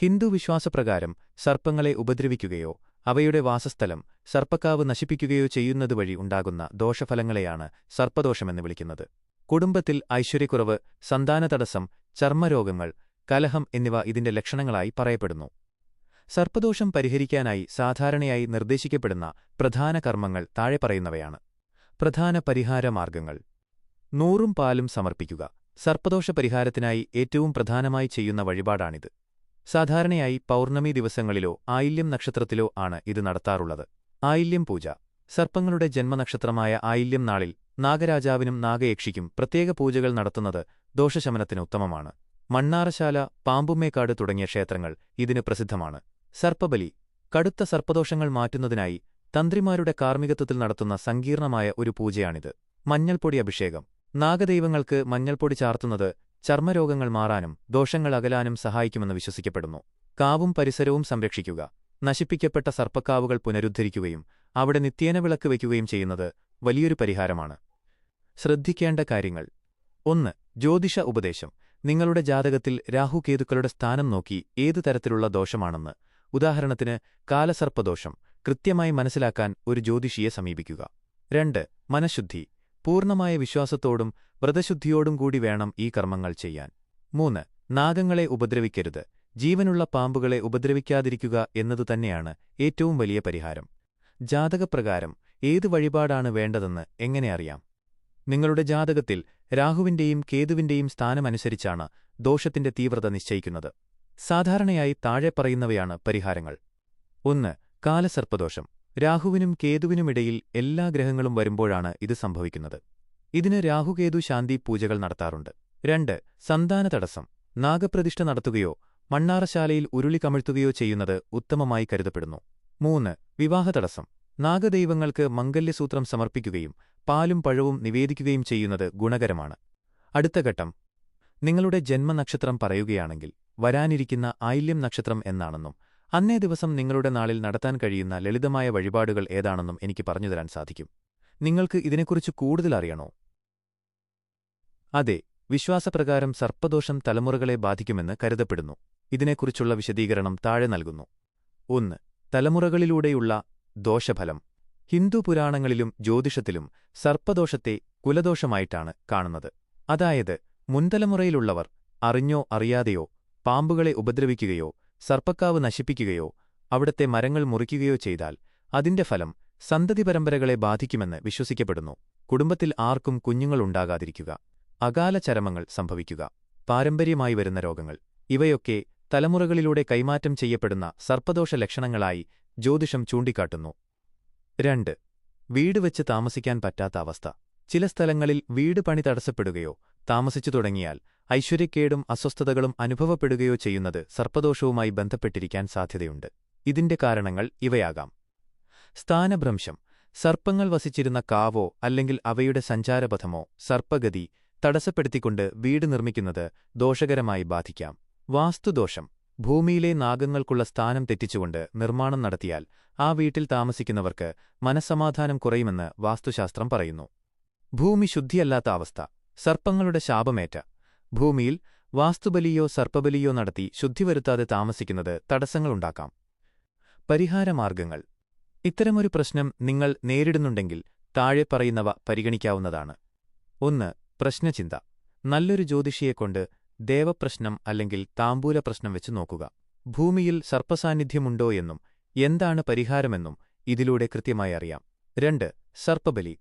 ഹിന്ദു വിശ്വാസപ്രകാരം സർപ്പങ്ങളെ ഉപദ്രവിക്കുകയോ അവയുടെ വാസസ്ഥലം സർപ്പക്കാവ് നശിപ്പിക്കുകയോ ചെയ്യുന്നതുവഴി ഉണ്ടാകുന്ന ദോഷഫലങ്ങളെയാണ് സർപ്പദോഷമെന്ന് വിളിക്കുന്നത്. കുടുംബത്തിൽ ഐശ്വര്യക്കുറവ്, സന്താനതടസ്സം, ചർമ്മരോഗങ്ങൾ, കലഹം എന്നിവ ഇതിന്റെ ലക്ഷണങ്ങളായി പറയപ്പെടുന്നു. സർപ്പദോഷം പരിഹരിക്കാനായി സാധാരണയായി നിർദ്ദേശിക്കപ്പെടുന്ന പ്രധാന കർമ്മങ്ങൾ താഴെ പറയുന്നവയാണ്. പ്രധാന പരിഹാരമാർഗ്ഗങ്ങൾ. 100 പാലും സമർപ്പിക്കുക. സർപ്പദോഷ പരിഹാരത്തിനായി ഏറ്റവും പ്രധാനമായി ചെയ്യുന്ന വഴിപാടാണിത്. സാധാരണയായി പൗർണമി ദിവസങ്ങളിലോ ആയില്യം നക്ഷത്രത്തിലോ ആണ് ഇത് നടത്താറുള്ളത്. ആയില്യം പൂജ. സർപ്പങ്ങളുടെ ജന്മനക്ഷത്രമായ ആയില്യം നാളിൽ നാഗരാജാവിനും നാഗയക്ഷിക്കും പ്രത്യേക പൂജകൾ നടത്തുന്നത് ദോഷശമനത്തിന് ഉത്തമമാണ്. മണ്ണാറശാല, പാമ്പുമ്മേക്കാട് തുടങ്ങിയ ക്ഷേത്രങ്ങൾ ഇതിന് പ്രസിദ്ധമാണ്. സർപ്പബലി. കടുത്ത സർപ്പദോഷങ്ങൾ മാറ്റുന്നതിനായി തന്ത്രിമാരുടെ കാർമ്മികത്വത്തിൽ നടത്തുന്ന സങ്കീർണമായ ഒരു പൂജയാണിത്. മഞ്ഞൾപ്പൊടി അഭിഷേകം. നാഗദൈവങ്ങൾക്ക് മഞ്ഞൾപ്പൊടി ചാർത്തുന്നത് ചർമ്മരോഗങ്ങൾ മാറാനും ദോഷങ്ങൾ അകലാനും സഹായിക്കുമെന്ന് വിശ്വസിക്കപ്പെടുന്നു. കാവും പരിസരവും സംരക്ഷിക്കുക. നശിപ്പിക്കപ്പെട്ട സർപ്പക്കാവുകൾ പുനരുദ്ധരിക്കുകയും അവിടെ നിത്യേന വിളക്ക് വയ്ക്കുകയും ചെയ്യുന്നത് വലിയൊരു പരിഹാരമാണ്. ശ്രദ്ധിക്കേണ്ട കാര്യങ്ങൾ. 1. ജ്യോതിഷ ഉപദേശം. നിങ്ങളുടെ ജാതകത്തിൽ രാഹുകേതുക്കളുടെ സ്ഥാനം നോക്കി ഏതു തരത്തിലുള്ള ദോഷമാണെന്ന്, ഉദാഹരണത്തിന് കാലസർപ്പദോഷം, കൃത്യമായി മനസ്സിലാക്കാൻ ഒരു ജ്യോതിഷിയെ സമീപിക്കുക. 2. മനഃശുദ്ധി. പൂർണ്ണമായ വിശ്വാസത്തോടും വ്രതശുദ്ധിയോടും കൂടി വേണം ഈ കർമ്മങ്ങൾ ചെയ്യാൻ. 3. നാഗങ്ങളെ ഉപദ്രവിക്കരുത്. ജീവനുള്ള പാമ്പുകളെ ഉപദ്രവിക്കാതിരിക്കുക എന്നതുതന്നെയാണ് ഏറ്റവും വലിയ പരിഹാരം. ജാതകപ്രകാരം ഏത് വഴിപാടാണ് വേണ്ടതെന്ന് എങ്ങനെ അറിയാം? നിങ്ങളുടെ ജാതകത്തിൽ രാഹുവിന്റെയും കേതുവിന്റെയും സ്ഥാനമനുസരിച്ചാണ് ദോഷത്തിന്റെ തീവ്രത നിശ്ചയിക്കുന്നത്. സാധാരണയായി താഴെ പറയുന്നവയാണ് പരിഹാരങ്ങൾ. 1. കാലസർപ്പദോഷം. രാഹുവിനും കേതുവിനുമിടയിൽ എല്ലാ ഗ്രഹങ്ങളും വരുമ്പോഴാണ് ഇത് സംഭവിക്കുന്നത്. ഇതിന് രാഹുകേതു ശാന്തി പൂജകൾ നടത്താറുണ്ട്. 2. സന്താനതടസ്സം. നാഗപ്രതിഷ്ഠ നടത്തുകയോ മണ്ണാറശാലയിൽ ഉരുളി കമിഴ്ത്തുകയോ ചെയ്യുന്നത് ഉത്തമമായി കരുതപ്പെടുന്നു. 3. വിവാഹതടസ്സം. നാഗദൈവങ്ങൾക്ക് മംഗല്യസൂത്രം സമർപ്പിക്കുകയും പാലും പഴവും നിവേദിക്കുകയും ചെയ്യുന്നത് ഗുണകരമാണ്. അടുത്ത ഘട്ടം. നിങ്ങളുടെ ജന്മനക്ഷത്രം പറയുകയാണെങ്കിൽ വരാനിരിക്കുന്ന ആയില്യം നക്ഷത്രം എന്നാണെന്നും അന്നേ ദിവസം നിങ്ങളുടെ നാളിൽ നടത്താൻ കഴിയുന്ന ലളിതമായ വഴിപാടുകൾ ഏതാണെന്നും എനിക്ക് പറഞ്ഞുതരാൻ സാധിക്കും. നിങ്ങൾക്ക് ഇതിനെക്കുറിച്ച് കൂടുതൽ അറിയണോ? അതെ, വിശ്വാസപ്രകാരം സർപ്പദോഷം തലമുറകളെ ബാധിക്കുമെന്ന് കരുതപ്പെടുന്നു. ഇതിനെക്കുറിച്ചുള്ള വിശദീകരണം താഴെ നൽകുന്നു. 1. തലമുറകളിലൂടെയുള്ള ദോഷഫലം. ഹിന്ദു പുരാണങ്ങളിലും ജ്യോതിഷത്തിലും സർപ്പദോഷത്തെ കുലദോഷമായിട്ടാണ് കാണുന്നത്. അതായത് മുൻതലമുറയിലുള്ളവർ അറിഞ്ഞോ അറിയാതെയോ പാമ്പുകളെ ഉപദ്രവിക്കുകയോ സർപ്പക്കാവ് നശിപ്പിക്കുകയോ അവിടത്തെ മരങ്ങൾ മുറിക്കുകയോ ചെയ്താൽ അതിന്റെ ഫലം സന്തതി പരമ്പരകളെ ബാധിക്കുമെന്ന് വിശ്വസിക്കപ്പെടുന്നു. കുടുംബത്തിൽ ആർക്കും കുഞ്ഞുങ്ങളുണ്ടാകാതിരിക്കുക, അകാല ചരമങ്ങൾ സംഭവിക്കുക, പാരമ്പര്യമായി വരുന്ന രോഗങ്ങൾ, ഇവയൊക്കെ തലമുറകളിലൂടെ കൈമാറ്റം ചെയ്യപ്പെടുന്ന സർപ്പദോഷ ലക്ഷണങ്ങളായി ജ്യോതിഷം ചൂണ്ടിക്കാട്ടുന്നു. 2. വീട് വെച്ച് താമസിക്കാൻ പറ്റാത്ത അവസ്ഥ. ചില സ്ഥലങ്ങളിൽ വീട് പണി തടസ്സപ്പെടുകയോ താമസിച്ചു തുടങ്ങിയാൽ ഐശ്വര്യക്കേടും അസ്വസ്ഥതകളും അനുഭവപ്പെടുകയോ ചെയ്യുന്നത് സർപ്പദോഷവുമായി ബന്ധപ്പെട്ടിരിക്കാൻ സാധ്യതയുണ്ട്. ഇതിന്റെ കാരണങ്ങൾ ഇവയാകാം. സ്ഥാനഭ്രംശം. സർപ്പങ്ങൾ വസിച്ചിരുന്ന കാവോ അല്ലെങ്കിൽ അവയുടെ സഞ്ചാരപഥമോ സർപ്പഗതി തടസ്സപ്പെടുത്തിക്കൊണ്ട് വീട് നിർമ്മിക്കുന്നത് ദോഷകരമായി ബാധിക്കാം. വാസ്തുദോഷം. ഭൂമിയിലെ നാഗങ്ങൾക്കുള്ള സ്ഥാനം തെറ്റിച്ചുകൊണ്ട് നിർമ്മാണം നടത്തിയാൽ ആ വീട്ടിൽ താമസിക്കുന്നവർക്ക് മനസ്സമാധാനം കുറയുമെന്ന് വാസ്തുശാസ്ത്രം പറയുന്നു. ഭൂമി ശുദ്ധിയല്ലാത്ത അവസ്ഥ. സർപ്പങ്ങളുടെ ശാപമേറ്റ ഭൂമിയിൽ വാസ്തുബലിയോ സർപ്പബലിയോ നടത്തി ശുദ്ധി വരുത്താതെ താമസിക്കുന്നത് തടസ്സങ്ങളുണ്ടാക്കാം. പരിഹാരമാർഗ്ഗങ്ങൾ. ഇത്തരമൊരു പ്രശ്നം നിങ്ങൾ നേരിടുന്നുണ്ടെങ്കിൽ താഴെ പറയുന്നവ പരിഗണിക്കാവുന്നതാണ്. 1. പ്രശ്നചിന്ത. നല്ലൊരു ജ്യോതിഷിയെക്കൊണ്ട് ദേവപ്രശ്നം അല്ലെങ്കിൽ താമ്പൂല പ്രശ്നം വെച്ച് നോക്കുക. ഭൂമിയിൽ സർപ്പസാന്നിധ്യമുണ്ടോ എന്നും എന്താണ് പരിഹാരമെന്നും ഇതിലൂടെ കൃത്യമായി അറിയാം. 2. സർപ്പബലി.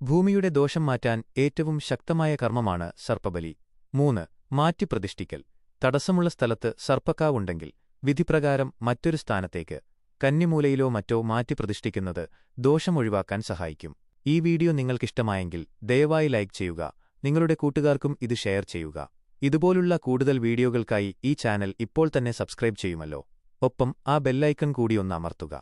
ഭൂമിയുടെ ദോഷം മാറ്റാൻ ഏറ്റവും ശക്തമായ കർമ്മമാണ് സർപ്പബലി. 3. മാറ്റിപ്രതിഷ്ഠിക്കൽ. തടസ്സമുള്ള സ്ഥലത്ത് സർപ്പക്കാവുണ്ടെങ്കിൽ വിധിപ്രകാരം മറ്റൊരു സ്ഥാനത്തേക്ക് കന്നിമൂലയിലോ മറ്റോ മാറ്റിപ്രതിഷ്ഠിക്കുന്നത് ദോഷമൊഴിവാക്കാൻ സഹായിക്കും. ഈ വീഡിയോ നിങ്ങൾക്കിഷ്ടമായെങ്കിൽ ദയവായി ലൈക്ക് ചെയ്യുക. നിങ്ങളുടെ കൂട്ടുകാർക്കും ഇത് ഷെയർ ചെയ്യുക. ഇതുപോലുള്ള കൂടുതൽ വീഡിയോകൾക്കായി ഈ ചാനൽ ഇപ്പോൾ തന്നെ സബ്സ്ക്രൈബ് ചെയ്യുമല്ലോ. ഒപ്പം ആ ബെല്ലൈക്കൺ കൂടി ഒന്ന് അമർത്തുക.